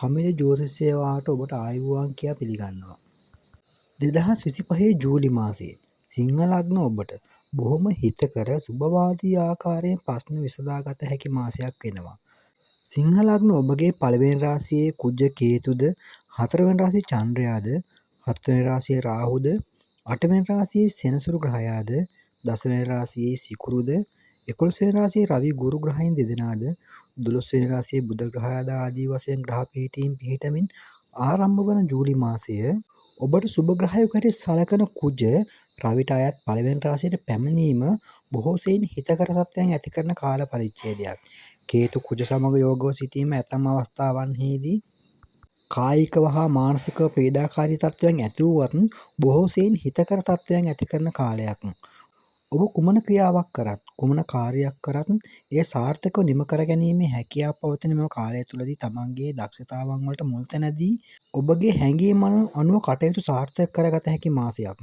කමිල ජ්‍යොතිෂ සේවාවට ඔබට ආයුබෝවන් කියා පිළිගන්නවා. 2025 ජූලි මාසයේ සිංහ ලග්න ඔබට බොහොම හිතකර සුබවාදී ආකාරයෙන් ප්‍රශ්න විසඳාගත හැකි මාසයක් වෙනවා. සිංහ ලග්න ඔබගේ පළවෙනි රාශියේ කුජ කේතුද, හතරවෙනි රාශියේ චන්ද්‍රයාද, හත්වෙනි රාශියේ රාහුද, අටවෙනි රාශියේ සෙනසුරු ග්‍රහයාද, දසවෙනි රාශියේ සිකුරුද, 11 වෙනි රාශියේ රවි ගුරු ග්‍රහයන් දෙදෙනාද, 12 වෙනි රාශියේ බුධ ග්‍රහයාද ආදී වශයෙන් ග්‍රහ පිහිටමින් ආරම්භ වන ජූලි මාසය ඔබට සුබ ග්‍රහයෙකු හැටියට සලකන කුජ රවිට අයත් පළවෙනි රාශියට පැමිණීම බොහෝ සෙයින් හිතකර තත්ත්වයන් ඇති කරන කාල පරිච්ඡේදයක්. කේතු කුජ සමග යෝගව සිටීම ඇතම් අවස්ථාවන්හිදී කායිකව හා මානසිකව පීඩාකාරී තත්ත්වයන් ඇති වුවත් බොහෝ සෙයින් හිතකර තත්ත්වයන් ඇති කරන කාලයක්. ඔබ කුමන ක්‍රියාවක් කරත් කුමන කාර්යයක් කරත් එය සාර්ථකව නිම කර ගැනීමේ හැකියාව පවතින මෙම කාලය තුළදී තමන්ගේ දක්ෂතාවන් වලට මුල් තැන දී ඔබගේ හැඟීම් අනුව කටයුතු සාර්ථක කරගත හැකි මාසයක්.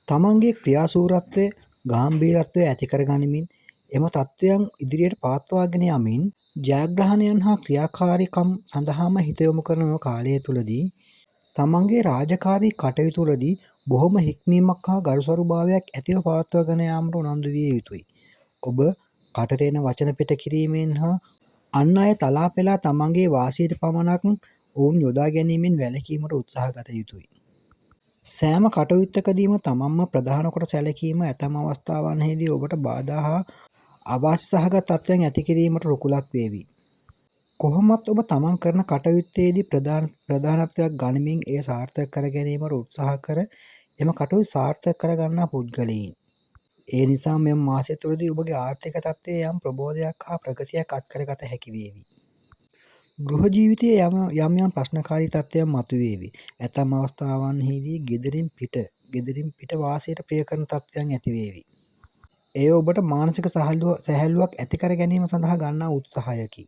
තමන්ගේ ක්‍රියාශූරත්වය ගාම්භීරත්වය ඇති කර ගනිමින් එම තත්ත්වයන් ඉදිරියට පවත්වාගෙන යමින් ජයග්‍රහණයන් හා ක්‍රියාකාරීකම් සඳහාම හිත යොමු කරන මෙම කාලය තුළදී තමන්ගේ රාජකාරී කටයුතුවලදී බොහොම හික්මීමක් හා ගරුසරුභාවයක් ඇතිව පවත්වාගෙන යාමට උනන්දු විය යුතුයි. ඔබ කටට එන වචන පිට කිරීමෙන් හා අන් අය තලා පෙළා තමන්ගේ වාසියට පමණක් ඔවුන් යොදා ගැනීමෙන් වැළකීමට උත්සාහ ගත යුතුයි. සෑම කටයුත්තකදීම තමන්ම ප්‍රධාන කොට සැලකීම ඇතැම් අවස්ථාවන්හිදී ඔබට බාධා හා අවාසි සහගත තත්ත්වයන් ඇති කිරීමට රුකුලක් වේවි. කොහොමත් ඔබ තමන් කරන කටයුත්තේදී ප්‍රධානත්වයක් ගනිමින් එය සාර්ථක කර ගැනීමට උත්සාහ කර එම කටයුතු සාර්ථක කර ගන්නා පුද්ගලයින්. ඒ නිසා මෙම මාසය තුළදී ඔබගේ ආර්ථික තත්ත්වයේ යම් ප්‍රබෝධයක් හා ප්‍රගතියක් අත්කරගත හැකි වේවි. ගෘහ ජීවිතයේ යම් ප්‍රශ්නකාරී තත්ත්වයන් මතුවේවි. ඇතැම් අවස්ථාවන්හිදී ගෙදරින් පිට වාසයට ප්‍රිය කරන තත්ත්වයන් ඇති වේවි. එය ඔබට මානසික සැහැල්ලුවක් ඇති කර ගැනීම සඳහා ගන්නා උත්සාහයකි.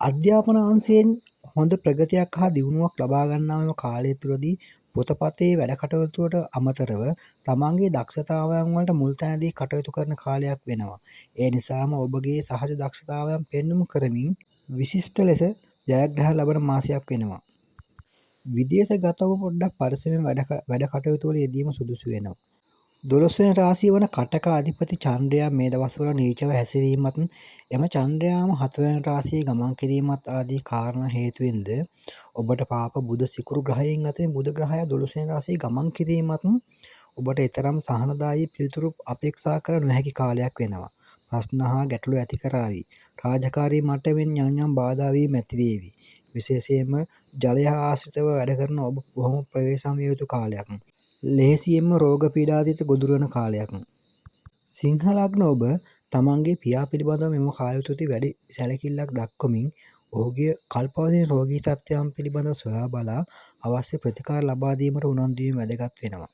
අධ්‍යාපන අංශයෙන් හොඳ ප්‍රගතියක් හා දියුණුවක් ලබා ගන්නා මෙම කාලය තුළදී පොතපතේ වැඩ කටයුතුවට අමතරව තමන්ගේ දක්ෂතාවයන් වලට මුල් තැන දී කටයුතු කරන කාලයක් වෙනවා. ඒ නිසාම ඔබගේ සහජ දක්ෂතාවයන් පෙන්නුම් කරමින් විශිෂ්ට ලෙස ජයග්‍රහණ ලබන මාසයක් වෙනවා. විදේශගතව පොඩ්ඩක් පරිස්සමෙන් වැඩ කටයුතු වල යෙදීම සුදුසු වෙනවා. 12 වෙනි රාශිය වන කටක අධිපති චන්ද්‍රයා මේ දවස්වල නීචව හැසිරීමත් එම චන්ද්‍රයාම 7 වෙනි රාශියේ ගමන් කිරීමත් ආදී කාරණා හේතුවෙන්ද ඔබට පාප බුධ සිකුරු ග්‍රහයන් අතරින් බුධ ග්‍රහයා 12 වෙනි රාශියේ ගමන් කිරීමත් ඔබට ඊතරම් සහනදායී පිළිතුරු අපේක්ෂා කර නොහැකි කාලයක් වෙනවා. ප්‍රශ්න හා ගැටලු ඇති කරાવી. රාජකාරී මට්ටමින් යම් බාධා වීම ඇති වේවි. විශේෂයෙන්ම ජලය ආශ්‍රිතව වැඩ කරන ඔබ බොහොම ප්‍රවේශම් විය යුතු කාලයක්. ලෙහෙසියෙන්ම රෝග පීඩාදිට ගොදුරු වන කාලයක්. සිංහ ලග්න ඔබ තමන්ගේ පියා පිළිබඳව මෙම කාලය තුළදී වැඩි සැලකිල්ලක් දක්වමින් ඔහුගේ කල්පවදින රෝගී තත්ත්වයන් පිළිබඳව සොයා බලා අවශ්‍ය ප්‍රතිකාර ලබා දීමට උනන්දු වීම වැදගත් වෙනවා.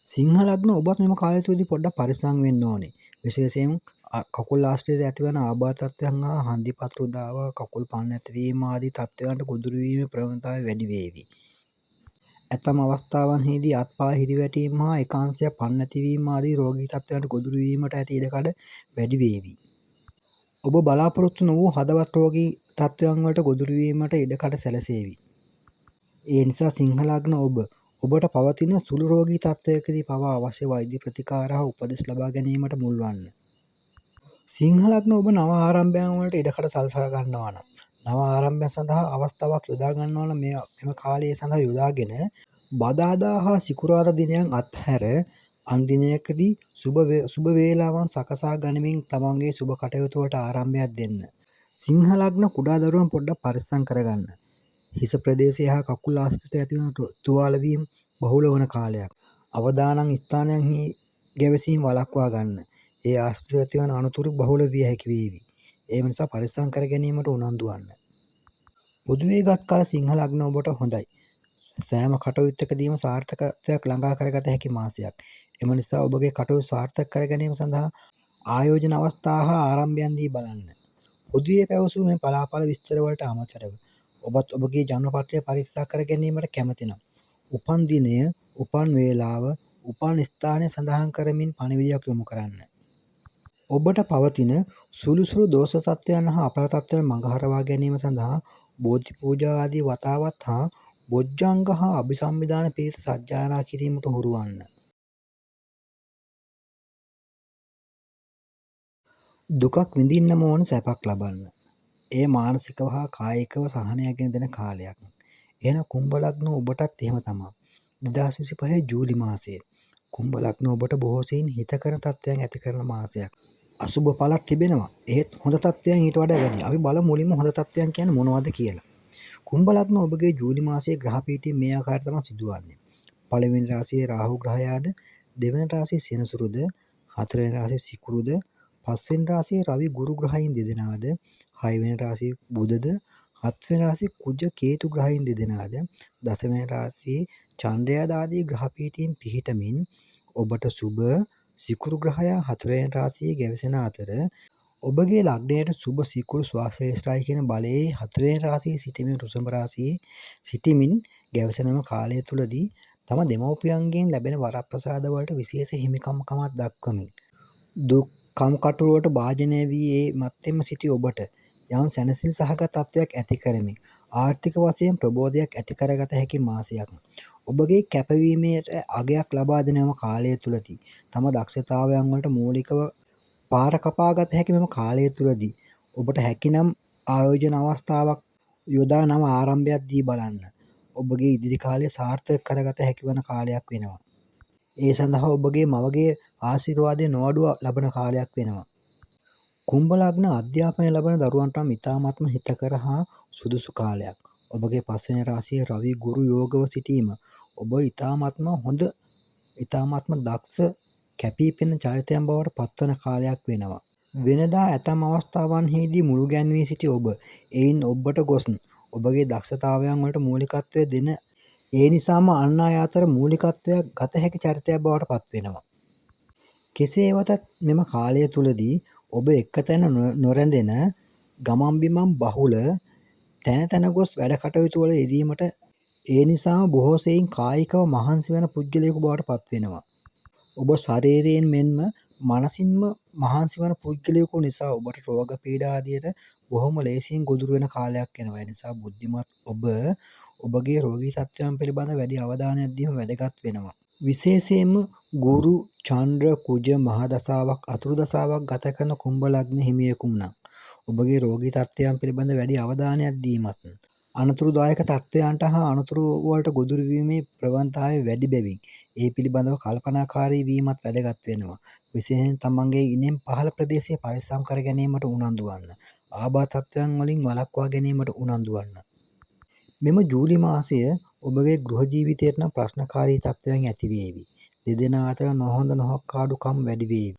සිංහ ලග්න ඔබත් මෙම කාලය තුළදී පොඩ්ඩක් පරිස්සම් වෙන්න ඕනේ. විශේෂයෙන් කකුල් ආශ්‍රිතව ඇතිවන ආබාධ තත්ත්වයන් හා හන්දිපත් රුදාව, කකුල් පණ නැතිවීම ආදී තත්ත්වයන්ට ගොදුරු වීමේ ප්‍රවණතාවය වැඩි වේවි. ඇතම් අවස්ථාවන්හිදී අත්පා හිරිවැටීම හා එක අංශයක් පණ නැතිවීම ආදී රෝගී තත්ත්වයන්ට ගොදුරු වීමට ඇති ඉඩකඩ වැඩි වේවි. ඔබ බලාපොරොත්තු නොවූ හදවත් රෝගී තත්ත්වයන් වලට ගොදුරු වීමට ඉඩකඩ සැලසේවි. ඒ නිසා සිංහ ලග්න ඔබට පවතින සුළු රෝගී තත්ත්වයකදී පවා අවශ්‍ය වෛද්‍ය ප්‍රතිකාර හා උපදෙස් ලබා ගැනීමට මුල් වන්න. සිංහ ලග්න ඔබ නව ආරම්භයන් වලට ඉඩකඩ සලසා ගන්නවා නම් නව ආරම්භයන් සඳහා අවස්ථාවක් යොදා ගන්නවා නම් මෙම කාලය සඳහා යොදාගෙන බදාදා හා සිකුරාදා දිනයන් අත්හැර අන් දිනයකදී සුබ වේලාවන් සකසා ගනිමින් තමන්ගේ සුබ කටයුතු වලට ආරම්භයක් දෙන්න. සිංහ ලග්න කුඩා දරුවන් පොඩ්ඩක් පරිස්සම් කරගන්න. හිස ප්‍රදේශය හා කකුල් ආශ්‍රිතව ඇතිවන තුවාල වීම බහුල වන කාලයක්. අවදානම් ස්ථානයන්හි ගැවසීම් වළක්වා ගන්න. ඒ ආශ්‍රිතව ඇතිවන අනතුරු බහුල විය හැකි වේවි. ඒ නිසා පරිස්සම් කර ගැනීමට උනන්දු වන්න. පොදුවේ ගත් කල සිංහ ලග්න ඔබට හොඳයි. සෑම කටයුත්තකදීම සාර්ථකත්වයක් ළඟා කරගත හැකි මාසයක්. එම නිසා ඔබගේ කටයුතු සාර්ථක කර ගැනීම සඳහා ආයෝජන අවස්ථා හා ආරම්භයන් දී බලන්න. පොදුවේ පැවසූ මේ පලාඵල විස්තර වලට අමතරව ඔබත් ඔබගේ ජන්මපත්‍රය පරීක්ෂා කර ගැනීමට කැමති නම් උපන් දිනය, උපන් වේලාව, උපන් ස්ථානය සඳහන් කරමින් පණිවිඩයක් යොමු කරන්න. ඔබට පවතින සුළු දෝෂ තත්ත්වයන් හා අපල තත්ත්වයන් මඟහරවා ගැනීම සඳහා බෝධි පූජා ආදී වතාවත් හා බොජ්ජංග හා අභිසම්විධාන පිරිත සජ්ජායනා කිරීමට හුරු වන්න. දුකක් විඳින්නම ඕන සැපක් ලබන්න. එය මානසිකව හා කායිකව සහනයක් ගෙන දෙන කාලයක්. එහෙනම් කුම්භ ලග්න ඔබටත් එහෙම තමයි. 2025 ජූලි මාසයේ කුම්භ ලග්න ඔබට බොහෝ සෙයින් හිතකර තත්ත්වයන් ඇති කරන මාසයක්. අසුබ පළක් තිබෙනවා. ඒත් හොඳ තත්ත්වයන් ඊට වඩා වැඩි. අපි බලමු මුලින්ම හොඳ තත්ත්වයන් කියන්නේ මොනවද කියලා. කුම්භ ලග්න ඔබගේ ජූලි මාසයේ ග්‍රහ පීඨය මේ ආකාරයට තමයි සිදුවන්නේ. පළවෙනි රාශියේ රාහු ග්‍රහයාද, දෙවෙනි රාශියේ සෙනසුරුද, හතරවෙනි රාශියේ සිකුරුද, පස්වෙනි රාශියේ රවි ගුරු ග්‍රහයින් දෙදෙනාද, හයවෙනි රාශියේ බුධද, හත්වෙනි රාශියේ කුජ කේතු ග්‍රහයින් දෙදෙනාද, දසවෙනි රාශියේ චන්ද්‍රයාද ආදී ග්‍රහ පීඨීන් පිහිටමින් ඔබට සුබ සිකුරු ග්‍රහයා හතරවෙනි රාශියේ ගැවසෙන අතර ඔබගේ ලග්නයට සුබ සිකුරු ස්වාශ්‍රේෂ්ඨයි කියන බලයේ හතරවෙනි රාශියේ සිටීමේ වෘෂභ රාශියේ සිටීමින් ගැවසෙනම කාලය තුලදී තම දෙමව්පියන්ගෙන් ලැබෙන වරප්‍රසාද වලට විශේෂ හිමිකම්කමක් දක්වමින් දුක් කම්කටොළු වලට භාජනය වී ඒ මත්තෙම සිටි ඔබට යම් සැනසෙල් සහගත තත්වයක් ඇති කරමින් ආර්ථික වශයෙන් ප්‍රබෝධයක් ඇති කරගත හැකි මාසයක්. ඔබගේ කැපවීමට අගයක් ලබා දෙනම කාලය තුලදී තම දක්ෂතාවයන් වලට මූලිකව පාර කපාගත හැකි මෙම කාලය තුලදී ඔබට හැකිනම් ආයෝජන අවස්ථාවක් යොදා නව ආරම්භයක් දී බලන්න. ඔබගේ ඉදිරි කාලය සාර්ථක කරගත හැකි වන කාලයක් වෙනවා. ඒ සඳහා ඔබගේ මවගේ ආශිර්වාදය නොඅඩුව ලබන කාලයක් වෙනවා. කුම්භ ලග්න අධ්‍යාපනය ලබන දරුවන්ට ඉතාමත්ම හිතකර හා සුදුසු කාලයක්. ඔබගේ පස්වෙනි රාශියේ රවි ගුරු යෝගව සිටීම ඔබ ඉතාමත්ම හොඳ ඉතාමත්ම දක්ෂ කැපී පෙනෙන චරිතයන් බවට පත්වන කාලයක් වෙනවා. වෙනදා ඇතම් අවස්ථාවන්හිදී මුළු ගැන්වී සිටි ඔබ එයින් ඔබට ගොස් ඔබගේ දක්ෂතාවයන් වලට මූලිකත්වය දෙන ඒ නිසාම අන් අය අතර මූලිකත්වයක් ගත හැකි චරිතයක් බවට පත් වෙනවා. කෙසේ වෙතත් මෙම කාලය තුලදී ඔබ එකතැන නොරැඳෙන ගමන් බිමන් බහුල තැන තැන ගොස් වැඩ කටයුතු වල යෙදීමට ඒ නිසාම බොහෝ සෙයින් කායිකව මහන්සි වන පුද්ගලයෙකු බවට පත් වෙනවා. ඔබ ශරීරයෙන් මෙන්ම මනසින්ම මහන්සි වන පුද්ගලයෙකු නිසා ඔබට රෝග පීඩා ආදියට බොහොම ලේසියෙන් ගොදුරු වෙන කාලයක් වෙනවා. ඒ නිසා බුද්ධිමත් ඔබ ඔබගේ රෝගී තත්ත්වයන් පිළිබඳ වැඩි අවධානයක් දීම වැදගත් වෙනවා. විශේෂයෙන්ම ගුරු චන්ද්‍ර කුජ මහ දසාවක් අතුරු දසාවක් ගත කරන කුම්භ ලග්න හිමියෙකුම් නම් ඔබගේ රෝගී තත්ත්වයන් පිළිබඳ වැඩි අවධානයක් දීමත් අනතුරුදායක තත්ත්වයන්ට හා අනතුරු වලට ගොදුරු වීමේ ප්‍රවණතාවය වැඩි බැවින් ඒ පිළිබඳව කල්පනාකාරී වීමත් වැදගත් වෙනවා. විශේෂයෙන් තමන්ගේ ඉනෙන් පහළ ප්‍රදේශයේ පරිස්සම් කර ගැනීමට උනන්දු වන්න. ආබාධ තත්ත්වයන් වලින් වළක්වා ගැනීමට උනන්දු වන්න. මෙම ජූලි මාසය ඔබගේ ගෘහ ජීවිතයට නම් ප්‍රශ්නකාරී තත්ත්වයන් ඇති වේවි. දෙදෙනා අතර නොහොඳ නොහොක්කාඩුකම් වැඩි වේවි.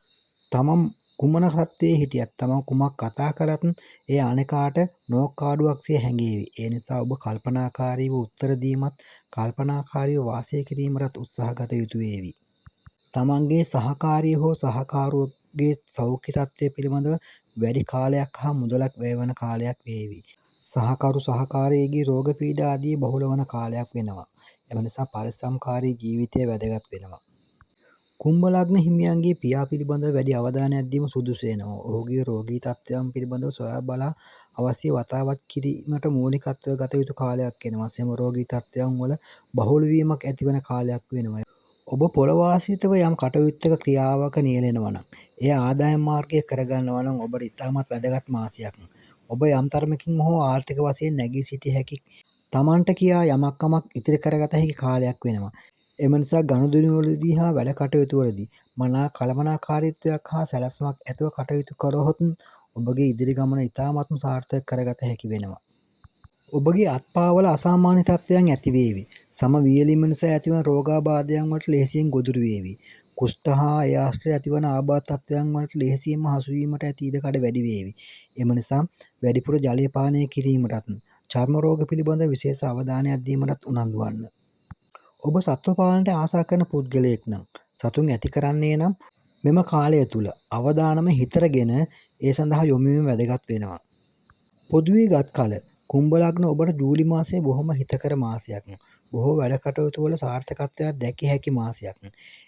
තමන් කුමන සත්‍යයේ හිටියත් තමන් කුමක් කතා කළත් ඒ අනෙකාට නොහොක්කාඩුවක්සේ හැඟේවි. ඒ නිසා ඔබ කල්පනාකාරීව උත්තර දීමත් කල්පනාකාරීව වාසය කිරීමටත් උත්සාහ ගත යුතු වේවි. තමන්ගේ සහකාරිය හෝ සහකාරුවගේ සෞඛ්‍ය තත්ත්වය පිළිබඳව වැඩි කාලයක් හා මුදලක් වැය වන කාලයක් වේවි. සහකරු සහකාරියගේ රෝග පීඩා ආදී බහුල වන කාලයක් වෙනවා. එම නිසා පරිස්සම්කාරී ජීවිතය වැදගත් වෙනවා. කුම්භ ලග්න හිමියන්ගේ පියා පිළිබඳව වැඩි අවධානයක් දීම සුදුසු වෙනවා. ඔහුගේ රෝගී තත්ත්වයන් පිළිබඳව සොයා බලා අවශ්‍ය වතාවත් කිරීමට මූලිකත්වය ගත යුතු කාලයක් වෙනවා. සෙම රෝගී තත්ත්වයන් වල බහුල වීමක් ඇතිවන කාලයක් වෙනවා. ඔබ පොළොව ආශ්‍රිතව යම් කටයුත්තක ක්‍රියාවක නියැලෙනවා නම් එය ආදායම් මාර්ගය කරගන්නවා නම් ඔබට ඉතාමත් වැදගත් මාසයක්. ඔබ යම් තරමකින් හෝ ආර්ථික වශයෙන් නැගී සිටිය හැකි තමන්ට කියා යමක් කමක් ඉතිරි කරගත හැකි කාලයක් වෙනවා. එම නිසා ගනුදෙනුවලදී හා වැඩ කටයුතුවලදී මනා කළමනාකාරීත්වයක් හා සැලැස්මක් ඇතුව කටයුතු කරහොත් ඔබගේ ඉදිරි ගමන ඉතාමත්ම සාර්ථක කරගත හැකි වෙනවා. ඔබගේ අත්පාවල අසාමාන්‍ය තත්ත්වයන් ඇති වේවි. සම වියලීම නිසා ඇතිවන රෝගාබාධයන් වලට ලෙහෙසියෙන් ගොදුරු වේවි. කුෂ්ඨ හා ඒ ආශ්‍රය ඇතිවන ආබාධ තත්ත්වයන් වලට ලෙහෙසියෙන්ම හසු වීමට ඇති ඉඩකඩ වැඩි වේවි. එම නිසා වැඩිපුර ජලය පානය කිරීමටත් චර්ම රෝග පිළිබඳ විශේෂ අවධානයක් දීමටත් උනන්දු වන්න. ඔබ සත්ව පාලනයට ආසා කරන පුද්ගලයෙක් නම් සතුන් ඇති කරන්නේ නම් මෙම කාලය තුල අවදානම හිතරගෙන ඒ සඳහා යොමු වීම වැදගත් වෙනවා. පොදුවේ ගත් කල කුම්භ ලග්න ඔබට ජූලි මාසය බොහොම හිතකර මාසයක්. බොහෝ වැඩ කටයුතු වල සාර්ථකත්වයක් දැකිය හැකි මාසයක්.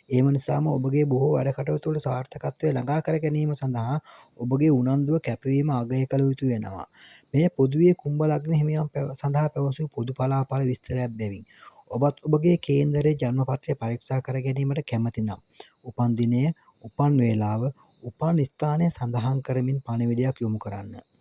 ඒම නිසාම ඔබගේ බොහෝ වැඩ කටයුතු වල සාර්ථකත්වය ළඟා කර ගැනීම සඳහා ඔබගේ උනන්දුව කැපවීම අගය කළ යුතු වෙනවා. මේ පොදුවේ කුම්භ ලග්න හිමියන් සඳහා පැවසූ පොදු පලාඵල විස්තරයක් බැවින් ඔබත් ඔබගේ කේන්දරයේ ජන්මපත්‍රය පරීක්ෂා කර ගැනීමට කැමති නම් උපන් දිනය, උපන් වේලාව, උපන් ස්ථානය සඳහන් කරමින් පණිවිඩයක් යොමු කරන්න.